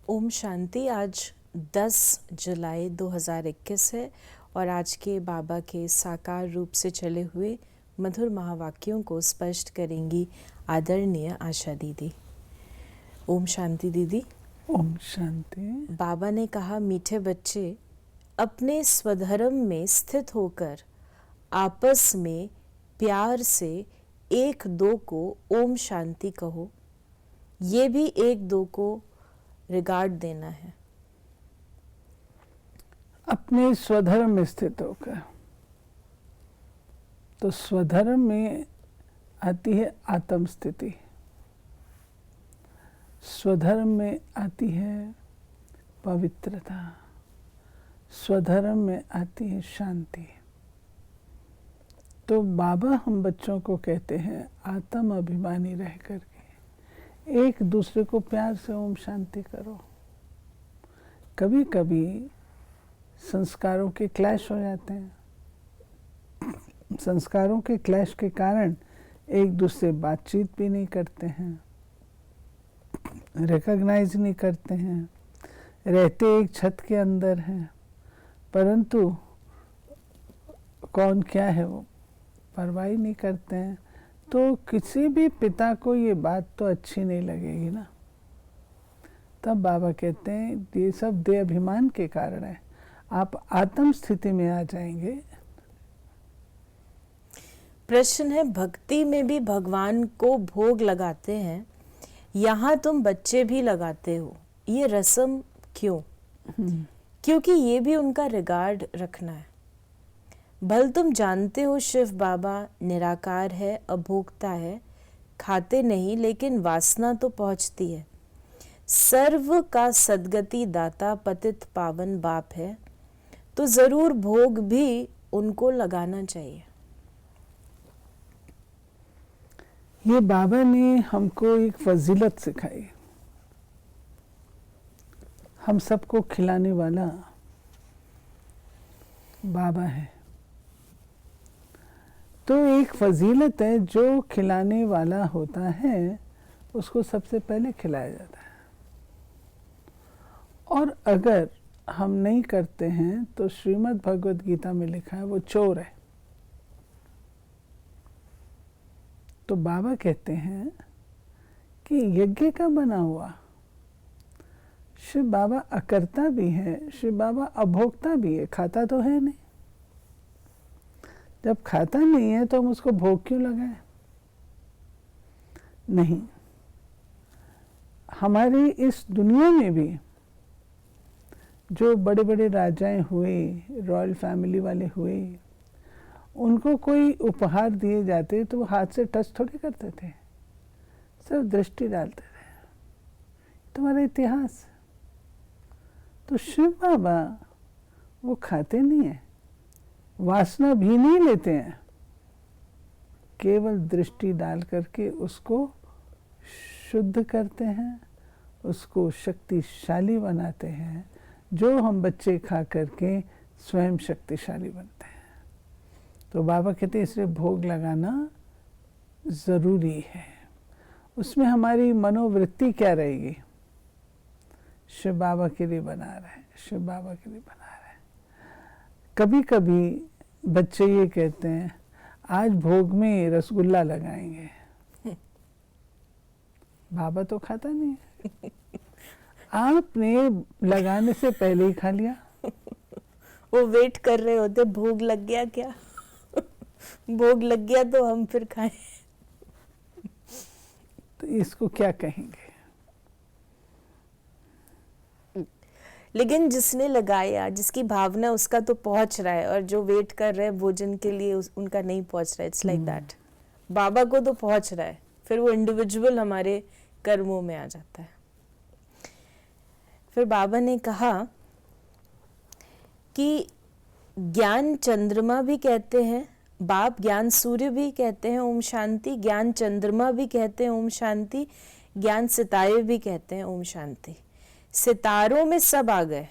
ओम शांति। आज 10 जुलाई 2021 है और आज के बाबा के साकार रूप से चले हुए मधुर महावाक्यों को स्पष्ट करेंगी आदरणीय आशा दीदी। ओम शांति दीदी। ओम शांति। बाबा ने कहा, मीठे बच्चे, अपने स्वधर्म में स्थित होकर आपस में प्यार से एक दो को ओम शांति कहो। ये भी एक दो को रिगार्ड देना है। अपने स्वधर्म में स्थित होकर, तो स्वधर्म में आती है आत्म स्थिति, स्वधर्म में आती है पवित्रता, स्वधर्म में आती है शांति। तो बाबा हम बच्चों को कहते हैं आत्म अभिमानी रह करके एक दूसरे को प्यार से ओम शांति करो। कभी कभी संस्कारों के क्लैश हो जाते हैं, संस्कारों के क्लैश के कारण एक दूसरे बातचीत भी नहीं करते हैं, रिकॉग्नाइज नहीं करते हैं, रहते एक छत के अंदर हैं, परंतु कौन क्या है वो परवाह नहीं करते हैं। तो किसी भी पिता को ये बात तो अच्छी नहीं लगेगी ना। तब बाबा कहते हैं ये सब देह अभिमान के कारण है। आप आत्म स्थिति में आ जाएंगे। प्रश्न है, भक्ति में भी भगवान को भोग लगाते हैं, यहाँ तुम बच्चे भी लगाते हो, ये रस्म क्यों? क्योंकि ये भी उनका रिगार्ड रखना है। भल तुम जानते हो शिव बाबा निराकार है, अभोक्ता है, खाते नहीं, लेकिन वासना तो पहुंचती है। सर्व का सद्गति दाता पतित पावन बाप है, तो जरूर भोग भी उनको लगाना चाहिए। ये बाबा ने हमको एक फजीलत सिखाई। हम सबको खिलाने वाला बाबा है। तो एक फजीलत है, जो खिलाने वाला होता है उसको सबसे पहले खिलाया जाता है। और अगर हम नहीं करते हैं तो श्रीमद् भगवद गीता में लिखा है वो चोर है। तो बाबा कहते हैं कि यज्ञ का बना हुआ शिव बाबा अकर्ता भी है, शिव बाबा अभोक्ता भी है, खाता तो है नहीं। जब खाता नहीं है तो हम उसको भोग क्यों लगाएं? नहीं, हमारी इस दुनिया में भी जो बड़े बड़े राजाएं हुए, रॉयल फैमिली वाले हुए, उनको कोई उपहार दिए जाते तो वो हाथ से टच थोड़ी करते थे, सिर्फ दृष्टि डालते थे। तुम्हारा इतिहास। तो शिव बाबा वो खाते नहीं है, वासना भी नहीं लेते हैं, केवल दृष्टि डाल करके उसको शुद्ध करते हैं, उसको शक्तिशाली बनाते हैं, जो हम बच्चे खा करके स्वयं शक्तिशाली बनते हैं। तो बाबा कहते हैं इसलिए भोग लगाना ज़रूरी है। उसमें हमारी मनोवृत्ति क्या रहेगी? शिव बाबा के लिए बना रहे, शिव बाबा के लिए बना रहे। कभी कभी बच्चे ये कहते हैं आज भोग में रसगुल्ला लगाएंगे। बाबा तो खाता नहीं है। आपने लगाने से पहले ही खा लिया। वो वेट कर रहे होते, भोग लग गया क्या? भोग लग गया तो हम फिर खाएं। तो इसको क्या कहेंगे? लेकिन जिसने लगाया, जिसकी भावना, उसका तो पहुंच रहा है, और जो वेट कर रहे हैं भोजन के लिए उनका नहीं पहुंच रहा है। It's like that. बाबा को तो पहुंच रहा है, फिर वो इंडिविजुअल हमारे कर्मों में आ जाता है। फिर बाबा ने कहा कि ज्ञान चंद्रमा भी कहते हैं, बाप ज्ञान सूर्य भी कहते हैं ओम शांति, ज्ञान चंद्रमा भी कहते हैं ओम शांति, ज्ञान सितारे भी कहते हैं ओम शांति। सितारों में सब आ गए।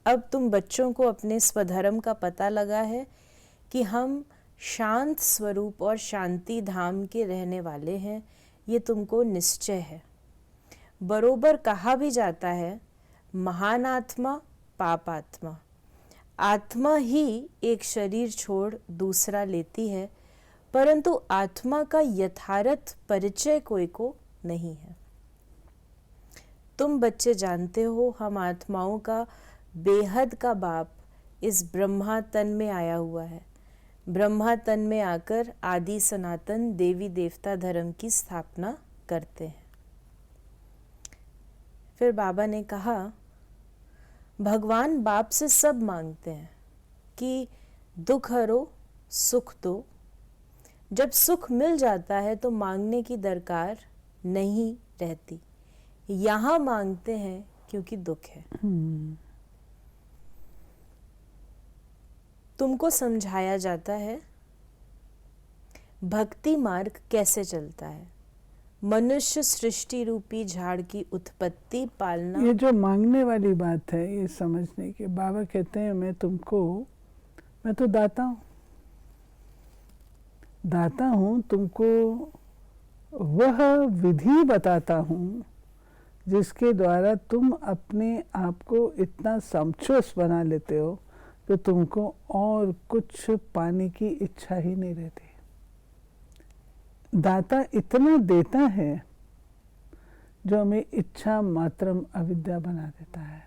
अब तुम बच्चों को अपने स्वधर्म का पता लगा है कि हम शांत स्वरूप और शांति धाम के रहने वाले हैं, ये तुमको निश्चय है। बरोबर कहा भी जाता है, महान आत्मा, पाप आत्मा। आत्मा ही एक शरीर छोड़ दूसरा लेती है, परंतु आत्मा का यथार्थ परिचय कोई को नहीं है। तुम बच्चे जानते हो, हम आत्माओं का बेहद का बाप इस ब्रह्मा तन में आया हुआ है। ब्रह्मा तन में आकर आदि सनातन देवी देवता धर्म की स्थापना करते हैं। फिर बाबा ने कहा, भगवान बाप से सब मांगते हैं कि दुख हरो, सुख दो। जब सुख मिल जाता है तो मांगने की दरकार नहीं रहती। यहाँ मांगते हैं क्योंकि दुख है। तुमको समझाया जाता है भक्ति मार्ग कैसे चलता है। मनुष्य सृष्टि रूपी झाड़ की उत्पत्ति, पालना। ये जो मांगने वाली बात है, ये समझने के बाबा कहते हैं मैं तो दाता हूँ, तुमको वह विधि बताता हूँ जिसके द्वारा तुम अपने आप को इतना समझोस बना लेते हो कि तुमको और कुछ पाने की इच्छा ही नहीं रहती। दाता इतना देता है जो हमें इच्छा मात्रम अविद्या बना देता है।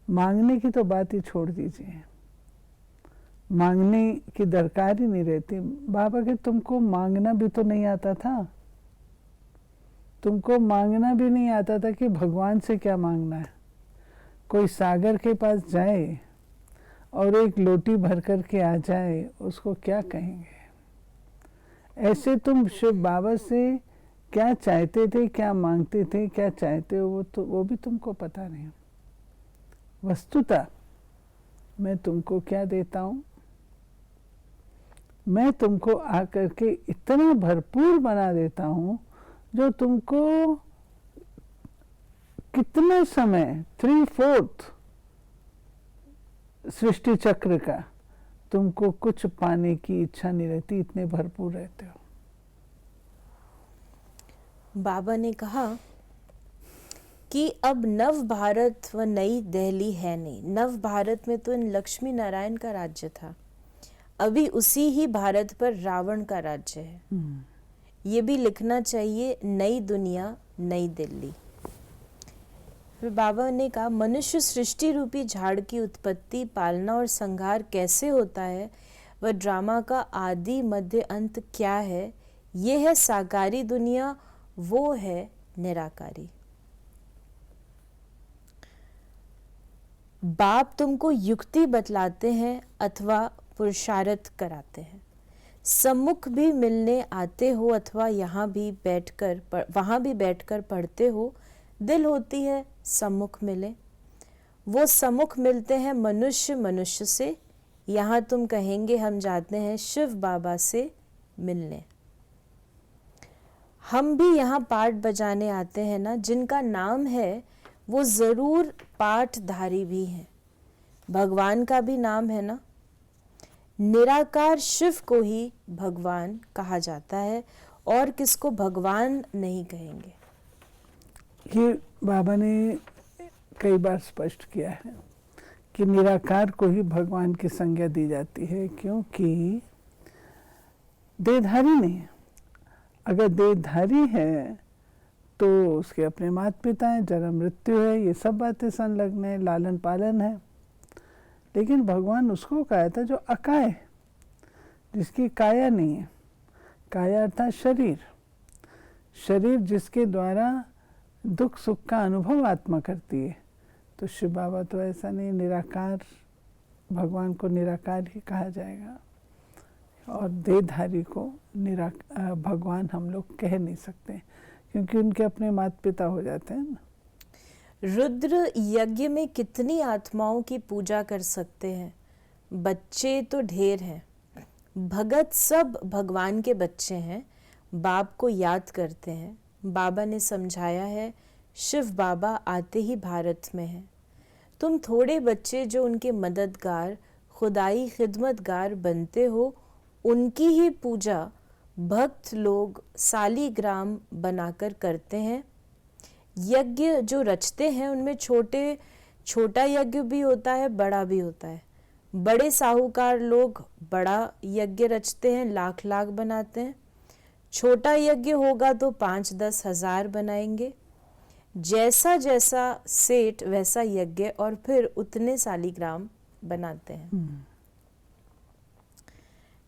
मांगने की तो बात ही छोड़ दीजिए, मांगने की दरकार ही नहीं रहती। बाबा के तुमको मांगना भी तो नहीं आता था, तुमको मांगना भी नहीं आता था कि भगवान से क्या मांगना है। कोई सागर के पास जाए और एक लोटी भर कर के आ जाए, उसको क्या कहेंगे। ऐसे तुम शिव बाबा से क्या चाहते थे, क्या मांगते थे, क्या चाहते हो, वो भी तुमको पता नहीं। वस्तुतः मैं तुमको क्या देता हूँ, मैं तुमको आकर के इतना भरपूर बना देता हूँ जो तुमको कितना समय 3/4 सृष्टि चक्र का तुमको कुछ पाने की इच्छा नहीं रहती, इतने भरपूर रहते हो। बाबा ने कहा कि अब नव भारत व नई दिल्ली है नहीं। नव भारत में तो इन लक्ष्मी नारायण का राज्य था, अभी उसी ही भारत पर रावण का राज्य है। ये भी लिखना चाहिए, नई दुनिया नई दिल्ली। फिर बाबा ने कहा, मनुष्य सृष्टि रूपी झाड़ की उत्पत्ति, पालना और संहार कैसे होता है, वह ड्रामा का आदि मध्य अंत क्या है। ये है साकारी दुनिया, वो है निराकारी। बाप तुमको युक्ति बतलाते हैं अथवा पुरुषार्थ कराते हैं। सम्मुख भी मिलने आते हो अथवा वहाँ भी बैठकर पढ़ते हो। दिल होती है सम्मुख मिले, वो सम्मुख मिलते हैं मनुष्य से। यहाँ तुम कहेंगे हम जाते हैं शिव बाबा से मिलने। हम भी यहाँ पाठ बजाने आते हैं ना, जिनका नाम है वो ज़रूर पाठधारी भी हैं। भगवान का भी नाम है ना। निराकार शिव को ही भगवान कहा जाता है, और किसको भगवान नहीं कहेंगे। ये बाबा ने कई बार स्पष्ट किया है कि निराकार को ही भगवान की संज्ञा दी जाती है, क्योंकि देहधारी नहीं है। अगर देहधारी है तो उसके अपने माता पिता हैं, जन्म मृत्यु है, ये सब बातें संलग्न है, लालन पालन है। लेकिन भगवान उसको कहा था जो अकाय, जिसकी काया नहीं है। काया अर्थात शरीर जिसके द्वारा दुख सुख का अनुभव आत्मा करती है। तो शिव बाबा तो ऐसा नहीं, निराकार, भगवान को निराकार ही कहा जाएगा, और देहधारी को भगवान हम लोग कह नहीं सकते, क्योंकि उनके अपने माता पिता हो जाते हैं ना। रुद्र यज्ञ में कितनी आत्माओं की पूजा कर सकते हैं, बच्चे तो ढेर हैं। भगत सब भगवान के बच्चे हैं, बाप को याद करते हैं। बाबा ने समझाया है, शिव बाबा आते ही भारत में हैं। तुम थोड़े बच्चे जो उनके मददगार, खुदाई खिदमतगार बनते हो, उनकी ही पूजा भक्त लोग सालीग्राम बनाकर करते हैं। यज्ञ जो रचते हैं उनमें छोटा यज्ञ भी होता है, बड़ा भी होता है। बड़े साहूकार लोग बड़ा यज्ञ रचते हैं, लाख लाख बनाते हैं। छोटा यज्ञ होगा तो 5-10 हजार बनाएंगे। जैसा जैसा सेठ वैसा यज्ञ, और फिर उतने सालीग्राम बनाते हैं।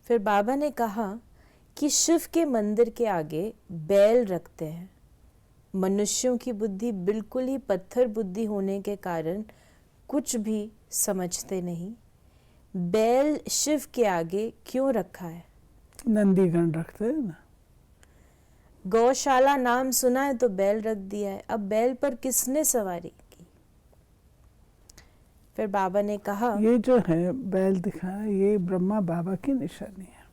फिर बाबा ने कहा कि शिव के मंदिर के आगे बैल रखते हैं। मनुष्यों की बुद्धि बिल्कुल ही पत्थर बुद्धि होने के कारण कुछ भी समझते नहीं। बैल शिव के आगे क्यों रखा है? नंदीगण रखते हैं ना। गौशाला नाम सुना है तो बैल रख दिया है। अब बैल पर किसने सवारी की? फिर बाबा ने कहा, ये जो है बैल दिखाना, ये ब्रह्मा बाबा की निशानी है।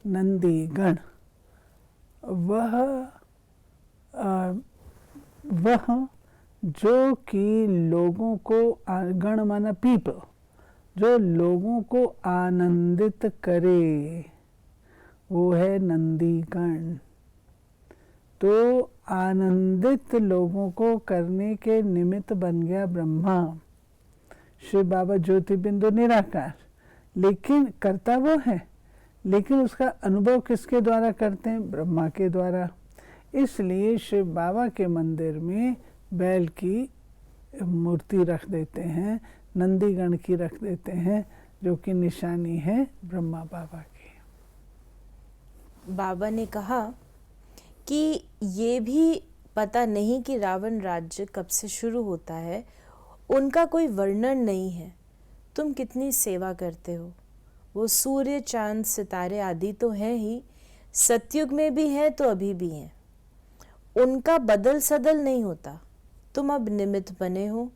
नंदीगण वह जो कि लोगों को, गण माना पीपल, जो लोगों को आनंदित करे, वो है नंदीगण। तो आनंदित लोगों को करने के निमित्त बन गया ब्रह्मा। शिव बाबा ज्योति बिंदु निराकार, लेकिन करता वो है, लेकिन उसका अनुभव किसके द्वारा करते हैं? ब्रह्मा के द्वारा। इसलिए शिव बाबा के मंदिर में बैल की मूर्ति रख देते हैं, नंदीगण की रख देते हैं, जो कि निशानी है ब्रह्मा बाबा की। बाबा ने कहा कि ये भी पता नहीं कि रावण राज्य कब से शुरू होता है, उनका कोई वर्णन नहीं है। तुम कितनी सेवा करते हो। वो सूर्य, चांद, सितारे आदि तो हैं ही, सतयुग में भी हैं तो अभी भी हैं। उनका बदल सदल नहीं होता। तुम अब निमित्त बने हो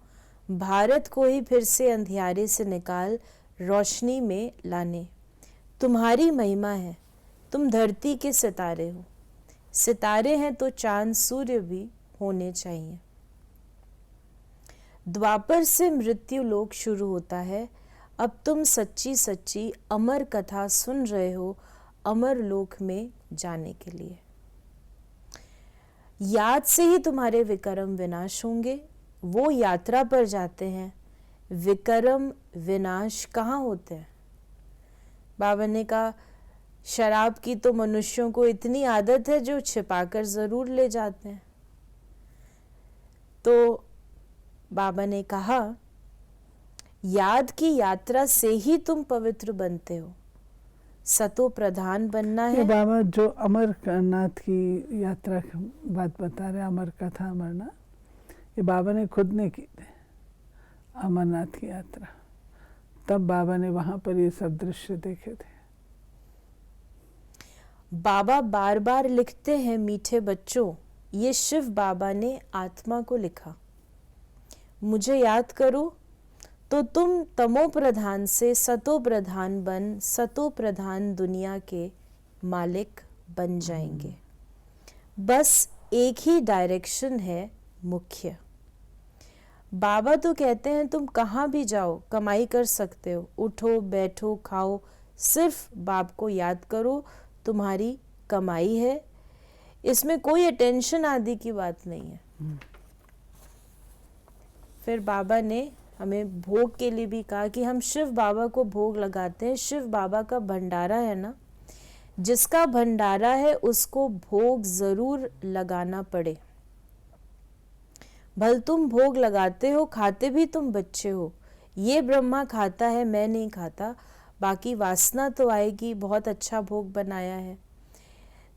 भारत को ही फिर से अंधियारे से निकाल रोशनी में लाने। तुम्हारी महिमा है। तुम धरती के सितारे हो। सितारे हैं तो चांद सूर्य भी होने चाहिए। द्वापर से मृत्यु लोक शुरू होता है। अब तुम सच्ची सच्ची अमर कथा सुन रहे हो अमर लोक में जाने के लिए। याद से ही तुम्हारे विक्रम विनाश होंगे। वो यात्रा पर जाते हैं, विक्रम विनाश कहाँ होते हैं? बाबा ने कहा, शराब की तो मनुष्यों को इतनी आदत है जो छिपाकर जरूर ले जाते हैं। तो बाबा ने कहा, याद की यात्रा से ही तुम पवित्र बनते हो। सतो प्रधान बनना है। ये बाबा जो अमरनाथ की यात्रा की बात बता रहे, अमर कथा अमरनाथ, ये बाबा ने खुद ने की थी अमरनाथ की यात्रा। तब बाबा ने वहां पर ये सब दृश्य देखे थे। बाबा बार बार लिखते हैं, मीठे बच्चों, ये शिव बाबा ने आत्मा को लिखा। मुझे याद करो तो तुम तमो प्रधान से सतो प्रधान बन सतो प्रधान दुनिया के मालिक बन जाएंगे। बस एक ही डायरेक्शन है मुख्य। बाबा तो कहते हैं तुम कहाँ भी जाओ कमाई कर सकते हो, उठो बैठो खाओ, सिर्फ बाप को याद करो, तुम्हारी कमाई है। इसमें कोई अटेंशन आदि की बात नहीं है। फिर बाबा ने हमें भोग के लिए भी कहा कि हम शिव बाबा को भोग लगाते हैं। शिव बाबा का भंडारा है ना, जिसका भंडारा है उसको भोग जरूर लगाना पड़े। भल तुम भोग लगाते हो, खाते भी तुम बच्चे हो। ये ब्रह्मा खाता है, मैं नहीं खाता। बाकी वासना तो आएगी, बहुत अच्छा भोग बनाया है।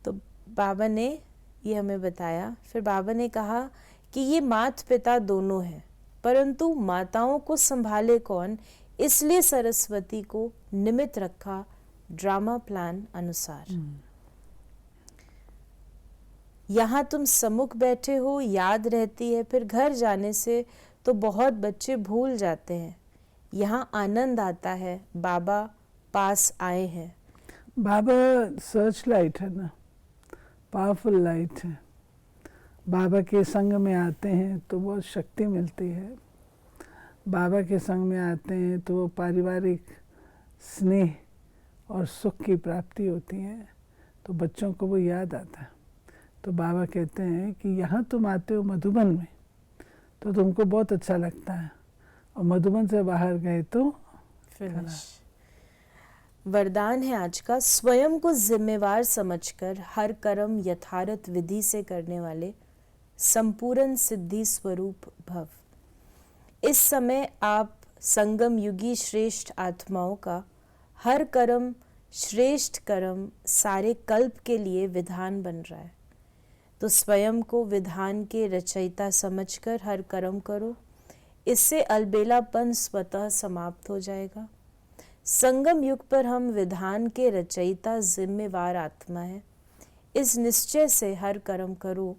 तो बाबा ने ये हमें बताया। फिर बाबा ने कहा कि ये माता पिता दोनों हैं, परंतु माताओं को संभाले कौन, इसलिए सरस्वती को निमित्त रखा ड्रामा प्लान अनुसार। यहाँ तुम सम्मुख बैठे हो, याद रहती है, फिर घर जाने से तो बहुत बच्चे भूल जाते हैं। यहाँ आनंद आता है, बाबा पास आए हैं। बाबा सर्च लाइट है ना, पावरफुल लाइट है। बाबा के संग में आते हैं तो बहुत शक्ति मिलती है। बाबा के संग में आते हैं तो पारिवारिक स्नेह और सुख की प्राप्ति होती है। तो बच्चों को वो याद आता है। तो बाबा कहते हैं कि यहाँ तुम आते हो मधुबन में तो तुमको बहुत अच्छा लगता है, और मधुबन से बाहर गए तो फिनिश। वरदान है आज का, स्वयं को जिम्मेवार समझकर हर कर्म यथार्थ विधि से करने वाले संपूर्ण सिद्धि स्वरूप भव। इस समय आप संगम युगी श्रेष्ठ आत्माओं का हर कर्म श्रेष्ठ कर्म सारे कल्प के लिए विधान बन रहा है। तो स्वयं को विधान के रचयिता समझकर हर कर्म करो, इससे अलबेलापन स्वतः समाप्त हो जाएगा। संगम युग पर हम विधान के रचयिता जिम्मेवार आत्मा है, इस निश्चय से हर कर्म करो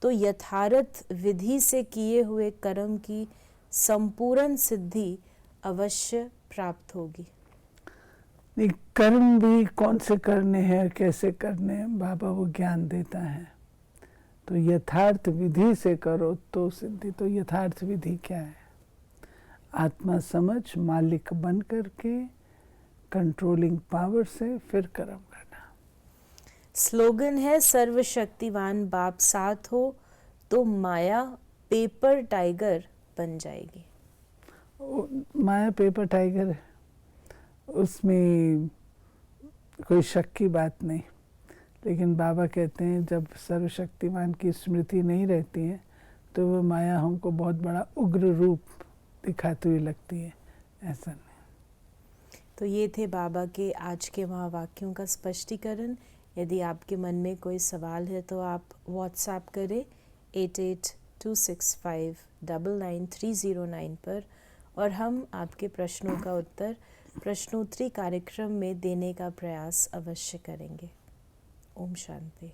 तो यथार्थ विधि से किए हुए कर्म की संपूर्ण सिद्धि अवश्य प्राप्त होगी। ये कर्म भी कौन से करने हैं, कैसे करने हैं, बाबा वो ज्ञान देता है। तो यथार्थ विधि से करो तो सिद्धि। तो यथार्थ विधि क्या है? आत्मा समझ मालिक बन करके कंट्रोलिंग पावर से फिर कर्म करना। स्लोगन है, सर्वशक्तिवान बाप साथ हो तो माया पेपर टाइगर बन जाएगी। माया पेपर टाइगर है, उसमें कोई शक की बात नहीं। लेकिन बाबा कहते हैं जब सर्वशक्तिमान की स्मृति नहीं रहती है तो वो माया हमको बहुत बड़ा उग्र रूप दिखाती हुई लगती है, ऐसा नहीं। तो ये थे बाबा के आज के महावाक्यों का स्पष्टीकरण। यदि आपके मन में कोई सवाल है तो आप व्हाट्सएप करें 8826599309 पर, और हम आपके प्रश्नों का उत्तर प्रश्नोत्तरी कार्यक्रम में देने का प्रयास अवश्य करेंगे। ओम शांति।